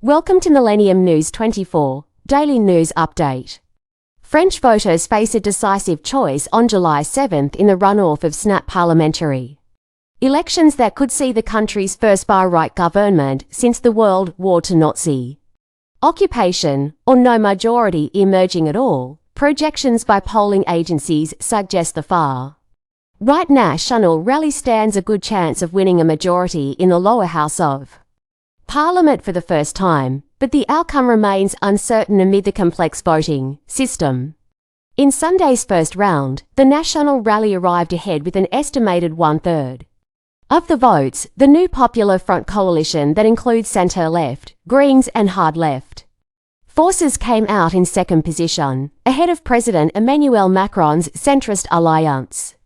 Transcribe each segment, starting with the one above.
Welcome to Millennium News 24, Daily News Update. French voters face a decisive choice on July 7th in the runoff of snap parliamentary elections that could see the country's first far-right government since the World War II Nazi occupation, or no majority emerging at all. Projections by polling agencies suggest the far-right National Rally stands a good chance of winning a majority in the lower house of Parliament for the first time, but the outcome remains uncertain amid the complex voting system. In Sunday's first round, the National Rally arrived ahead with an estimated one-third of the votes. The new Popular Front coalition that includes centre-left, Greens and hard-left forces came out in second position, ahead of President Emmanuel Macron's centrist alliance.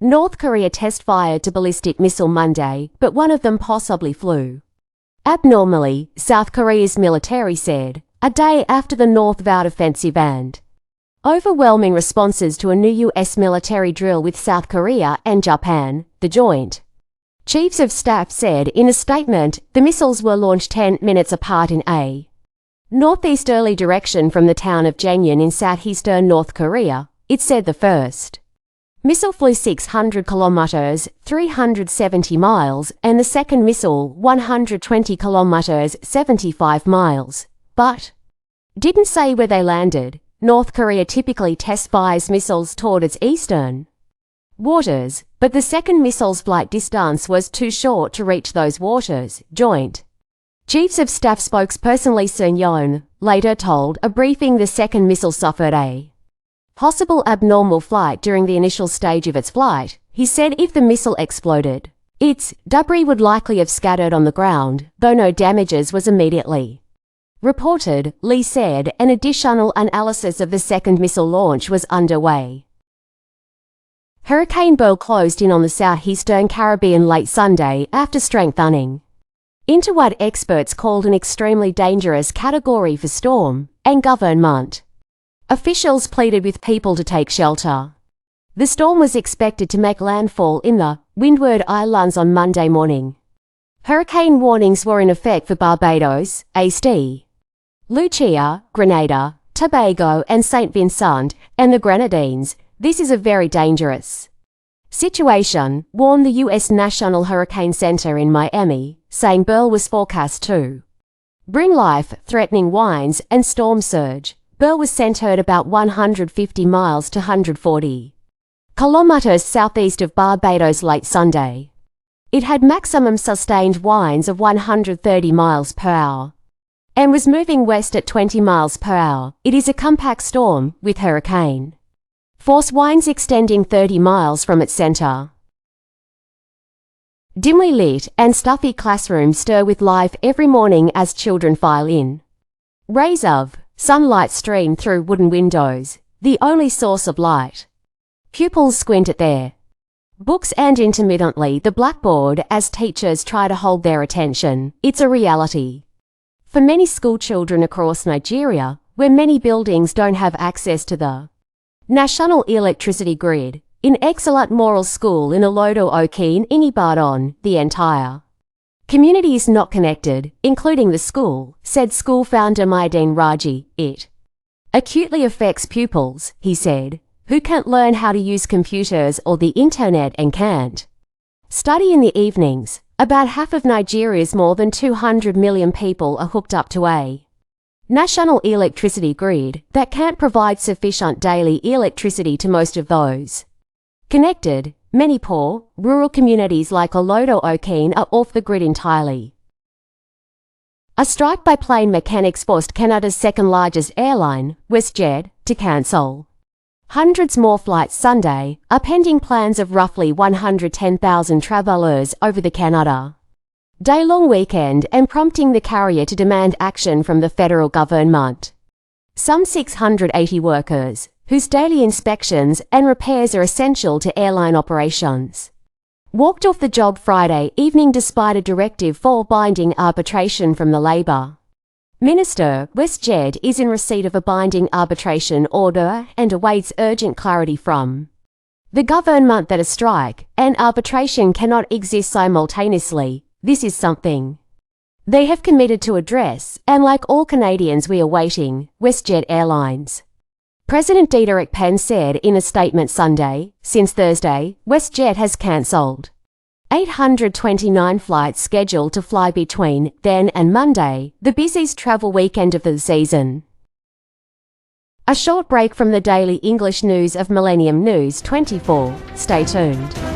North Korea test-fired a ballistic missile Monday, but one of them possibly flew abnormally, South Korea's military said, a day after the North vowed offensive and overwhelming responses to a new U.S. military drill with South Korea and Japan, the Joint Chiefs of Staff said in a statement. The missiles were launched 10 minutes apart in a northeasterly direction from the town of Jangyon in southeastern North Korea. It said the first missile flew 600 kilometers, 370 miles, and the second missile 120 kilometers, 75 miles, but didn't say where they landed. North Korea typically test-fires missiles toward its eastern waters, but the second missile's flight distance was too short to reach those waters, Joint Chiefs of Staff spokesperson Lee Seung-yeon later told a briefing the second missile suffered a possible abnormal flight during the initial stage of its flight. He said if the missile exploded, its debris would likely have scattered on the ground, though no damages was immediately reported. Lee said an additional analysis of the second missile launch was underway. Hurricane Beryl closed in on the southeastern Caribbean late Sunday after strengthening into what experts called an extremely dangerous category for storm, and government officials pleaded with people to take shelter. The storm was expected to make landfall in the Windward Islands on Monday morning. Hurricane warnings were in effect for Barbados, St. Lucia, Grenada, Tobago and St. Vincent and the Grenadines. This is a very dangerous situation, warned the U.S. National Hurricane Center in Miami, saying Beryl was forecast to bring life-threatening winds and storm surge. Beryl was centered about 150 miles to 140 kilometers southeast of Barbados late Sunday. It had maximum sustained winds of 130 miles per hour and was moving west at 20 miles per hour. It is a compact storm with hurricane force winds extending 30 miles from its center. Dimly lit and stuffy classrooms stir with life every morning as children file in. Rays of sunlight stream through wooden windows, the only source of light. Pupils squint at their books and intermittently the blackboard as teachers try to hold their attention. It's a reality for many schoolchildren across Nigeria, where many buildings don't have access to the national electricity grid. In Excellent Moral School in Olodo Okin in Ibadan, the entire community is not connected, including the school, said school founder Maideen Raji. It acutely affects pupils, he said, who can't learn how to use computers or the internet and can't study in the evenings. About half of Nigeria's more than 200 million people are hooked up to a national electricity grid that can't provide sufficient daily electricity to most of those connected. Many poor, rural communities like Olodo Okin are off the grid entirely. A strike by plane mechanics forced Canada's second-largest airline, WestJet, to cancel hundreds more flights Sunday, upending plans of roughly 110,000 travellers over the Canada day-long weekend and prompting the carrier to demand action from the federal government. Some 680 workers, whose daily inspections and repairs are essential to airline operations, walked off the job Friday evening despite a directive for binding arbitration from the Labour Minister. WestJet is in receipt of a binding arbitration order and awaits urgent clarity from the government that a strike and arbitration cannot exist simultaneously. This is something They have committed to address, and like all Canadians we are waiting, WestJet Airlines. President Diederik Penn said in a statement Sunday, since Thursday, WestJet has cancelled 829 flights scheduled to fly between then and Monday, the busiest travel weekend of the season. A short break from the daily English news of Millennium News 24. Stay tuned.